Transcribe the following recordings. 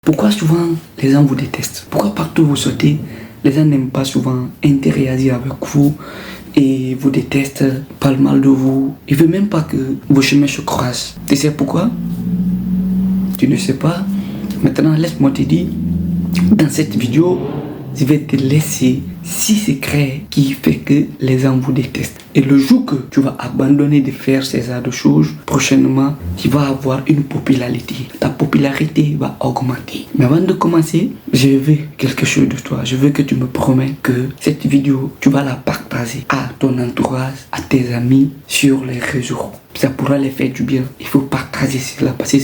Pourquoi souvent les gens vous détestent? Pourquoi partout où vous sortez, les gens n'aiment pas souvent interagir avec vous et vous détestent, parlent mal de vous. Ils ne veulent même pas que vos chemins se croisent. Tu sais pourquoi? Tu ne sais pas? Maintenant, laisse-moi te dire, dans cette vidéo, je vais te laisser 6 secrets qui font que les gens vous détestent. Et le jour que tu vas abandonner de faire ces genres de choses, prochainement, tu vas avoir une popularité. Ta popularité va augmenter. Mais avant de commencer, je veux quelque chose de toi. Je veux que tu me promets que cette vidéo, tu vas la partager à ton entourage, à tes amis, sur les réseaux. Ça pourra les faire du bien. Il faut partager cela parce que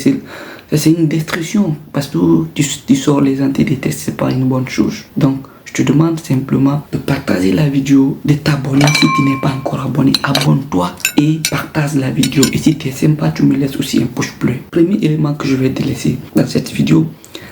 c'est une destruction. Parce que tu sors les gens te détestent, c'est pas une bonne chose. Donc, je te demande simplement de partager la vidéo, de t'abonner si tu n'es pas encore abonné. Abonne-toi et partage la vidéo. Et si tu es sympa, tu me laisses aussi un pouce bleu. Premier élément que je vais te laisser dans cette vidéo,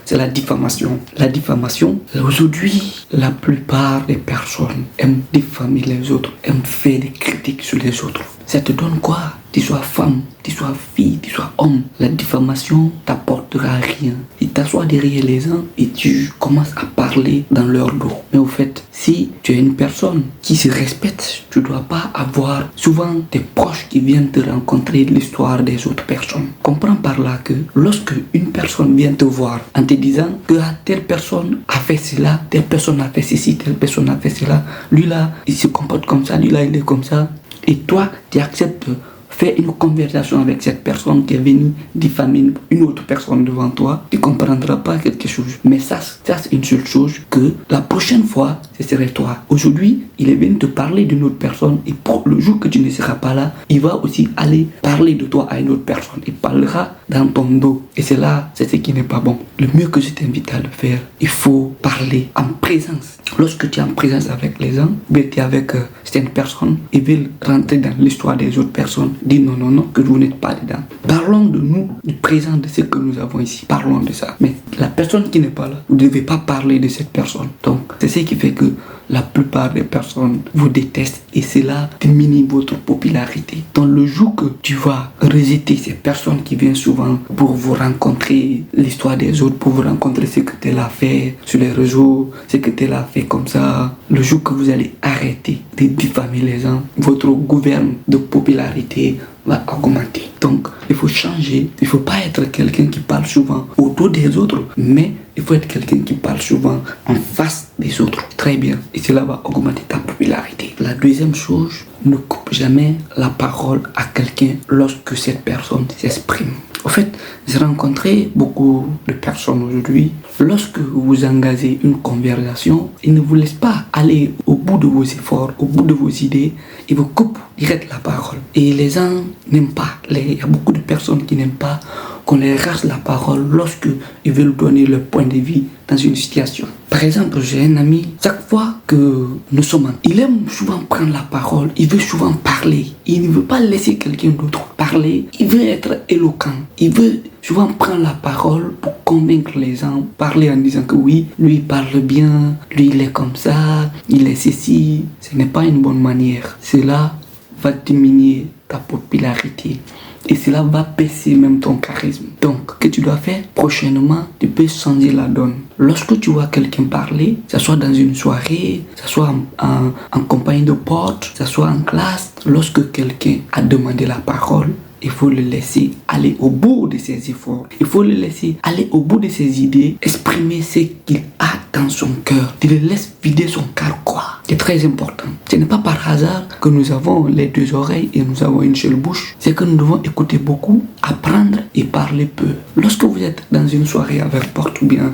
c'est la diffamation. La diffamation, aujourd'hui, la plupart des personnes aiment diffamer les autres, aiment faire des critiques sur les autres. Ça te donne quoi? Tu sois femme, tu sois fille, tu sois homme. La diffamation t'apportera rien. Tu t'assois derrière les gens et tu commences à parler dans leur dos. Mais au fait, si tu es une personne qui se respecte, tu ne dois pas avoir souvent des proches qui viennent te rencontrer l'histoire des autres personnes. Comprends par là que lorsque une personne vient te voir en te disant que telle personne a fait cela, telle personne a fait ceci, telle personne a fait cela, lui là, il se comporte comme ça, lui là, il est comme ça. Et toi, tu acceptes de faire une conversation avec cette personne qui est venue diffamer une autre personne devant toi, tu ne comprendras pas quelque chose. Mais ça c'est une seule chose que la prochaine fois, ce serait toi. Aujourd'hui, il est venu te parler d'une autre personne et pour le jour que tu ne seras pas là, il va aussi aller parler de toi à une autre personne. Il parlera dans ton dos. Et c'est là, c'est ce qui n'est pas bon. Le mieux que je t'invite à le faire, il faut parler en présence. Lorsque tu es en présence avec les gens, tu es avec certaines personnes, ils veulent rentrer dans l'histoire des autres personnes. Dis non, non, non, que vous n'êtes pas dedans. Parlons de nous, du présent, de ce que nous avons ici. Parlons de ça. Mais la personne qui n'est pas là, vous ne devez pas parler de cette personne. Donc, c'est ce qui fait que la plupart des personnes vous détestent et cela diminue votre popularité. Dans le jour que tu vas rejeter ces personnes qui viennent souvent pour vous rencontrer l'histoire des autres, pour vous rencontrer ce que tu as fait sur les réseaux, ce que tu as fait comme ça, le jour que vous allez arrêter de diffamer les gens, votre gouverne de popularité va augmenter. Donc, il faut changer. Il ne faut pas être quelqu'un qui parle souvent autour des autres, mais il faut être quelqu'un qui parle souvent en face des autres. Très bien. Et cela va augmenter ta popularité. La deuxième chose, ne coupe jamais la parole à quelqu'un lorsque cette personne s'exprime. En fait, j'ai rencontré beaucoup de personnes aujourd'hui. Lorsque vous engagez une conversation, ils ne vous laissent pas aller au bout de vos efforts, au bout de vos idées. Ils vous coupent direct la parole. Et les gens n'aiment pas. Il y a beaucoup de personnes qui n'aiment pas qu'on les rase la parole lorsque ils veulent donner leur point de vue dans une situation. Par exemple, j'ai un ami, chaque fois que nous sommes il aime souvent prendre la parole, il veut souvent parler, il ne veut pas laisser quelqu'un d'autre parler, il veut être éloquent, il veut souvent prendre la parole pour convaincre les gens, parler en disant que oui, lui il parle bien, lui il est comme ça, il est ceci. Ce n'est pas une bonne manière. Cela va diminuer ta popularité. Et cela va baisser même ton charisme. Donc, que tu dois faire prochainement, tu peux changer la donne. Lorsque tu vois quelqu'un parler, que ce soit dans une soirée, que ce soit en compagnie de potes, que ce soit en classe, lorsque quelqu'un a demandé la parole, il faut le laisser aller au bout de ses efforts. Il faut le laisser aller au bout de ses idées, exprimer ce qu'il a dans son cœur. Tu le laisses vider son cœur, quoi. C'est très important. Ce n'est pas par hasard que nous avons les deux oreilles et nous avons une seule bouche. C'est que nous devons écouter beaucoup, apprendre et parler peu. Lorsque vous êtes dans une soirée avec porte ou bien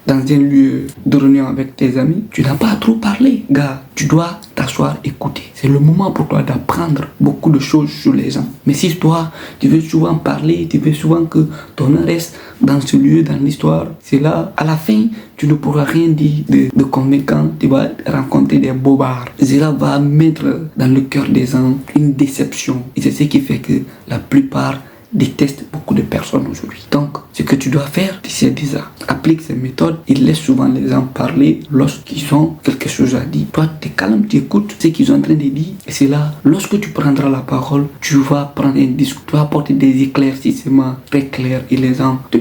dans un lieu de réunion avec tes amis, tu n'as pas à trop parler, gars. Tu dois t'asseoir, écouter. C'est le moment pour toi d'apprendre beaucoup de choses sur les gens. Mais si toi, tu veux souvent parler, tu veux souvent que ton nom reste dans ce lieu, dans l'histoire, c'est là, à la fin, tu ne pourras rien dire de convaincant. Tu vas rencontrer des bobards. Cela va mettre dans le cœur des gens une déception. Et c'est ce qui fait que la plupart détestent beaucoup de personnes aujourd'hui. Donc, ce que tu dois faire, c'est déjà applique ces méthodes. Ils laissent souvent les gens parler lorsqu'ils ont quelque chose à dire. Toi, tu es calme, tu écoutes ce qu'ils sont en train de dire. Et c'est là, lorsque tu prendras la parole, tu vas prendre un discours, tu vas apporter des éclaircissements très clairs et les gens te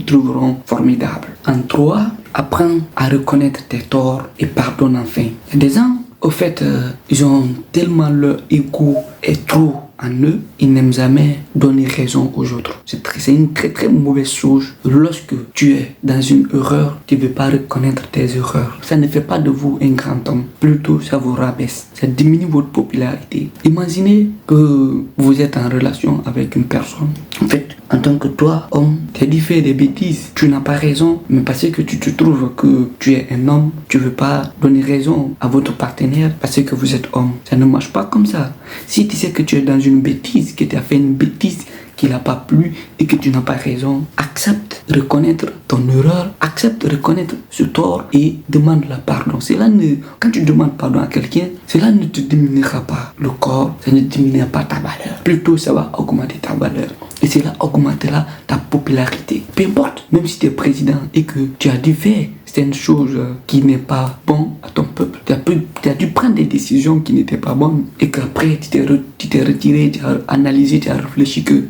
trouveront formidable. En 3, apprends à reconnaître tes torts et pardonne enfin. Il y a des gens, au fait, ils ont tellement leur ego est trop en eux, ils n'aiment jamais donner raison aux autres. C'est une très très mauvaise chose. Lorsque tu es dans une erreur, tu ne veux pas reconnaître tes erreurs. Ça ne fait pas de vous un grand homme. Plutôt, ça vous rabaisse. Ça diminue votre popularité. Imaginez que vous êtes en relation avec une personne. En fait, en tant que toi, homme, tu as dit faire des bêtises. Tu n'as pas raison, mais parce que tu te trouves que tu es un homme, tu ne veux pas donner raison à votre partenaire parce que vous êtes homme. Ça ne marche pas comme ça. Si tu sais que tu es dans une bêtise, que tu as fait une bêtise qui n'a pas plu et que tu n'as pas raison, accepte de reconnaître ton erreur, accepte de reconnaître ce tort et demande la pardon. Quand tu demandes pardon à quelqu'un, cela ne te diminuera pas le corps, ça ne diminuera pas ta valeur. Plutôt, ça va augmenter ta valeur. Et cela augmentera ta popularité. Peu importe, même si tu es président et que tu as dû faire certaines choses qui n'est pas bon à ton peuple, tu as dû prendre des décisions qui n'étaient pas bonnes et qu'après tu t'es retiré, tu as analysé, tu as réfléchi que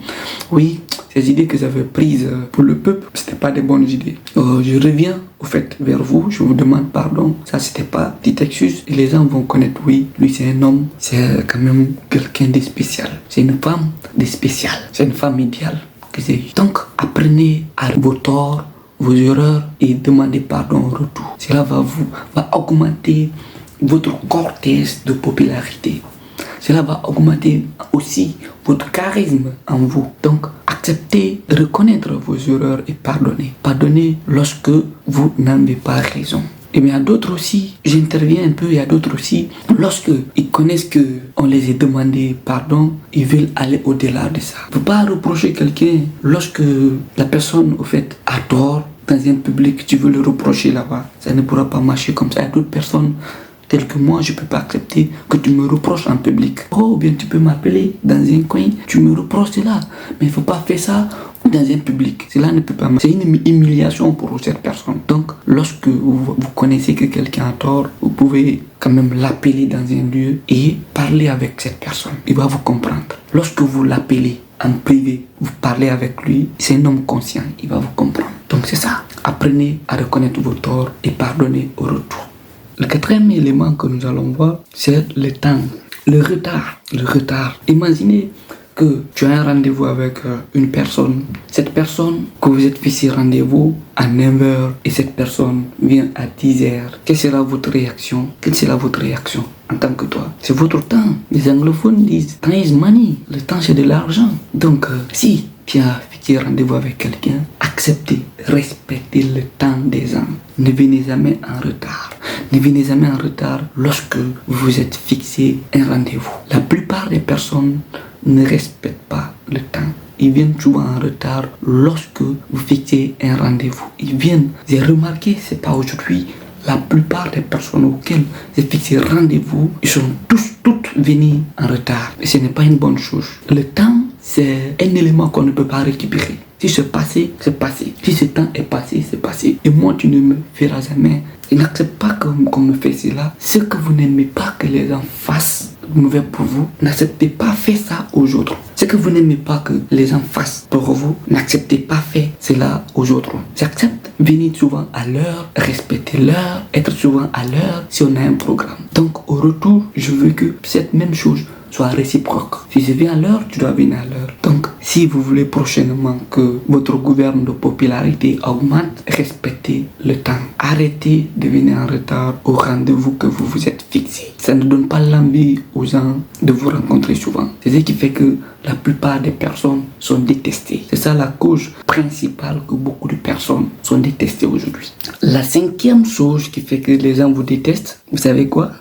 oui, ces idées que j'avais prises pour le peuple, c'était pas des bonnes idées. Je reviens au fait vers vous, je vous demande pardon, ça c'était pas petite excuse et les gens vont connaître, oui, lui c'est un homme, c'est quand même quelqu'un de spécial, c'est une femme de spécial, c'est une femme idéale que j'ai eue. Donc apprenez à vos torts, vos erreurs et demandez pardon en retour. Cela va augmenter votre cortège de popularité. Cela va augmenter aussi votre charisme en vous. Donc, acceptez, reconnaître vos erreurs et pardonnez. Pardonnez lorsque vous n'avez pas raison. Et bien, il y a d'autres aussi, j'interviens un peu, il y a d'autres aussi, lorsque ils connaissent qu'on les a demandé pardon, ils veulent aller au-delà de ça. Il ne faut pas reprocher quelqu'un lorsque la personne, au fait, a tort dans un public, tu veux le reprocher là-bas. Ça ne pourra pas marcher comme ça. Il y a d'autres personnes telles que moi, je ne peux pas accepter que tu me reproches en public. Oh, bien tu peux m'appeler dans un coin, tu me reproches cela. Mais il ne faut pas faire ça dans un public. Cela ne peut pas marcher. C'est une humiliation pour cette personne. Donc, lorsque vous connaissez que quelqu'un a tort, vous pouvez quand même l'appeler dans un lieu et parler avec cette personne. Il va vous comprendre. Lorsque vous l'appelez en privé, vous parlez avec lui, c'est un homme conscient, il va vous comprendre. Donc c'est ça. Apprenez à reconnaître vos torts et pardonnez au retour. Le quatrième élément que nous allons voir, c'est le temps. Le retard. Imaginez que tu as un rendez-vous avec une personne. Cette personne que vous êtes fixé rendez-vous à 9h et cette personne vient à 10h. Quelle sera votre réaction? Quelle sera votre réaction en tant que toi? C'est votre temps. Les anglophones disent time is money. Le temps c'est de l'argent. Donc si tu as fixé rendez-vous avec quelqu'un, acceptez, respectez le temps des gens. Ne venez jamais en retard. Ne venez jamais en retard lorsque vous êtes fixé un rendez-vous. La plupart des personnes ne respectent pas le temps. Ils viennent souvent en retard lorsque vous fixez un rendez-vous. Ils viennent, j'ai remarqué, c'est pas aujourd'hui, la plupart des personnes auxquelles j'ai fixé rendez-vous, ils sont toutes venues en retard. Et ce n'est pas une bonne chose. Le temps, c'est un élément qu'on ne peut pas récupérer. Si c'est passé, c'est passé. Si ce temps est passé, c'est passé. Et moi, tu ne me feras jamais. Je n'accepte pas qu'on me fasse cela. Ce que vous n'aimez pas que les gens fassent mauvais pour vous, n'acceptez pas faire ça aux autres. Ce que vous n'aimez pas que les gens fassent pour vous, n'acceptez pas faire cela aux autres. J'accepte venir souvent à l'heure, respecter l'heure, être souvent à l'heure si on a un programme. Donc au retour, je veux que cette même chose soit réciproque. Si je viens à l'heure, tu dois venir à l'heure. Donc, si vous voulez prochainement que votre gouverne de popularité augmente, respectez le temps. Arrêtez de venir en retard au rendez-vous que vous vous êtes fixé. Ça ne donne pas l'envie aux gens de vous rencontrer souvent. C'est ce qui fait que la plupart des personnes sont détestées. C'est ça la cause principale que beaucoup de personnes sont détestées aujourd'hui. La cinquième chose qui fait que les gens vous détestent, vous savez quoi?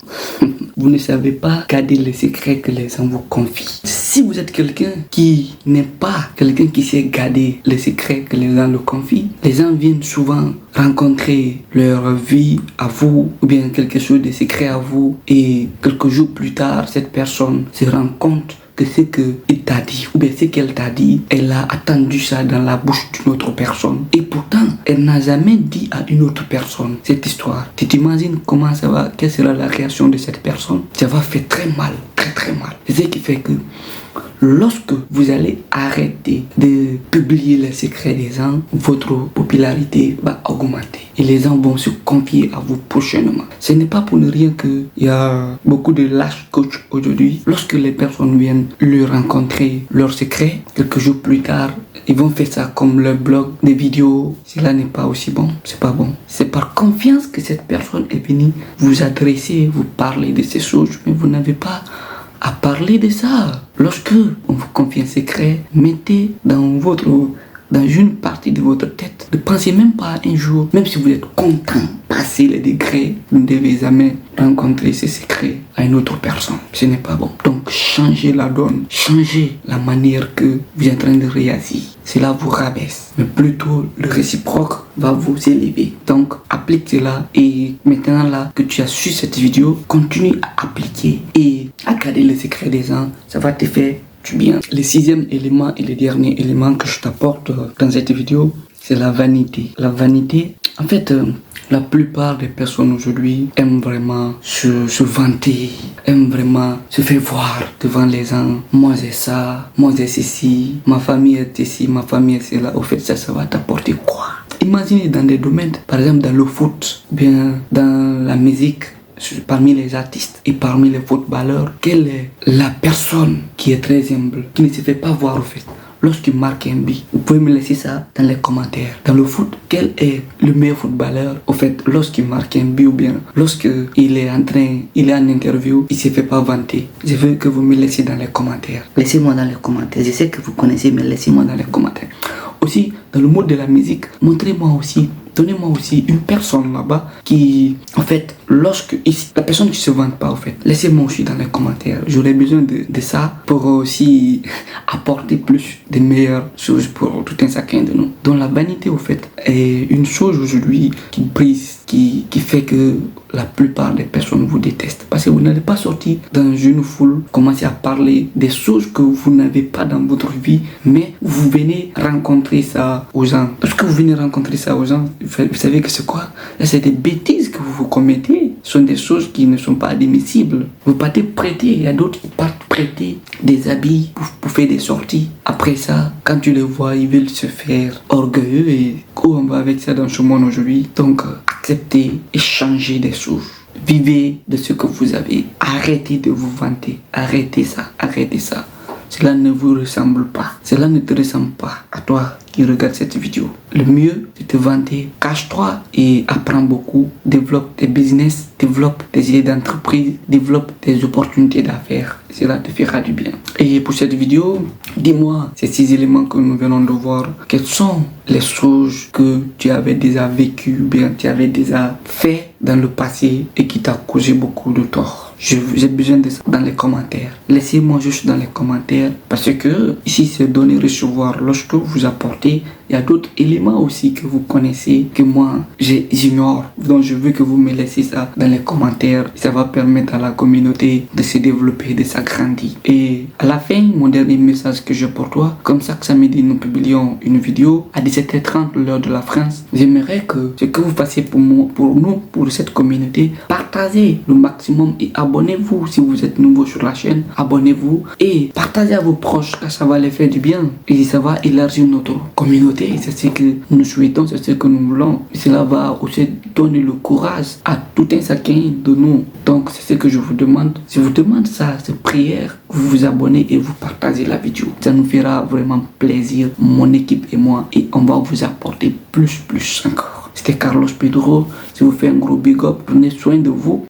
Vous ne savez pas garder les secrets que les gens vous confient. Si vous êtes quelqu'un qui n'est pas quelqu'un qui sait garder les secrets que les gens le confient, les gens viennent souvent rencontrer leur vie à vous ou bien quelque chose de secret à vous et quelques jours plus tard, cette personne se rend compte que ce qu'il t'a dit, ou bien ce qu'elle t'a dit, elle a attendu ça dans la bouche d'une autre personne. Et pourtant, elle n'a jamais dit à une autre personne cette histoire. Tu t'imagines comment ça va, quelle sera la réaction de cette personne? Ça va faire très mal, très mal. C'est ce qui fait que lorsque vous allez arrêter de publier les secrets des gens, votre popularité va augmenter et les gens vont se confier à vous prochainement. Ce n'est pas pour ne rien qu'il y a beaucoup de lâches coachs aujourd'hui. Lorsque les personnes viennent leur rencontrer leurs secrets, quelques jours plus tard, ils vont faire ça comme leur blog, des vidéos. Cela n'est pas aussi bon, c'est pas bon. C'est par confiance que cette personne est venue vous adresser, vous parler de ces choses, mais vous n'avez pas à parler de ça. Lorsque on vous confie un secret, mettez dans une partie de votre tête, ne pensez même pas un jour, même si vous êtes content, passer les degrés, vous ne devez jamais rencontrer ces secrets à une autre personne. Ce n'est pas bon. Donc changez la donne, changez la manière que vous êtes en train de réagir. Cela vous rabaisse, mais plutôt le réciproque va vous élever. Donc applique cela et maintenant là que tu as su cette vidéo, continue à appliquer et à garder les secrets des gens. Ça va te faire du bien. Le 6e élément et le dernier élément que je t'apporte dans cette vidéo, c'est la vanité. La vanité, en fait, la plupart des personnes aujourd'hui aiment vraiment se vanter, aiment vraiment se faire voir devant les gens. Moi j'ai ça, moi j'ai ceci, ma famille est ici, ma famille est cela. Au fait, ça va t'apporter quoi? Imaginez dans des domaines, par exemple dans le foot, bien dans la musique, parmi les artistes et parmi les footballeurs, quelle est la personne qui est très humble, qui ne se fait pas voir au fait? Lorsqu'il marque un but, vous pouvez me laisser ça dans les commentaires. Dans le foot, quel est le meilleur footballeur? Au fait, lorsqu'il marque un but ou bien lorsqu'il est en interview, il ne se fait pas vanter. Je veux que vous me laissiez dans les commentaires. Laissez-moi dans les commentaires. Je sais que vous connaissez, mais laissez-moi dans les commentaires. Aussi, dans le monde de la musique, montrez-moi aussi, donnez-moi aussi une personne là-bas qui, en fait, la personne qui se vante pas, en fait, laissez-moi aussi dans les commentaires. J'aurais besoin de ça pour aussi apporter plus de meilleures choses pour tout un chacun de nous. Donc la vanité, au fait, est une chose aujourd'hui qui brise, qui fait que la plupart des personnes vous détestent. Parce que vous n'allez pas sortir dans une foule, commencer à parler des choses que vous n'avez pas dans votre vie, mais vous venez rencontrer ça aux gens. Lorsque vous venez rencontrer ça aux gens, vous savez que c'est quoi? C'est des bêtises que vous commettez. Ce sont des choses qui ne sont pas admissibles. Vous partez prêter, il y a d'autres qui partent prêter des habits pour faire des sorties. Après ça, quand tu les vois, ils veulent se faire orgueilleux et où on va avec ça dans ce monde aujourd'hui. Donc, acceptez et changez des choses. Vivez de ce que vous avez. Arrêtez de vous vanter. Arrêtez ça. Arrêtez ça. Cela ne vous ressemble pas. Cela ne te ressemble pas à toi qui regarde cette vidéo. Le mieux, c'est de te vanter. Cache-toi et apprends beaucoup. Développe tes business, développe tes idées d'entreprise, développe tes opportunités d'affaires. Cela te fera du bien. Et pour cette vidéo, dis-moi ces 6 éléments que nous venons de voir. Quelles sont les choses que tu avais déjà vécues ou bien tu avais déjà fait dans le passé et qui t'a causé beaucoup de tort? J'ai besoin de ça dans les commentaires. Laissez-moi juste dans les commentaires parce que ici c'est donner recevoir. Lorsque vous apportez, il y a d'autres éléments aussi que vous connaissez que moi j'ignore. Donc je veux que vous me laissiez ça dans les commentaires. Ça va permettre à la communauté de se développer, de s'agrandir. Et à la fin, mon dernier message que j'ai pour toi, comme chaque samedi nous publions une vidéo à 17h30 l'heure de la France. J'aimerais que ce que vous fassiez pour nous, pour cette communauté, partagez le maximum et abonnez-vous si vous êtes nouveau sur la chaîne. Abonnez-vous et partagez à vos proches car ça va les faire du bien et ça va élargir notre communauté. C'est ce que nous souhaitons, c'est ce que nous voulons. Et cela va aussi donner le courage à tout un chacun de nous. Donc c'est ce que je vous demande. Je vous demande ça, c'est prière. Vous vous abonnez et vous partagez la vidéo. Ça nous fera vraiment plaisir, mon équipe et moi, et on va vous apporter plus encore. C'était Carlos Pedro. Je vous fais un gros big up. Prenez soin de vous.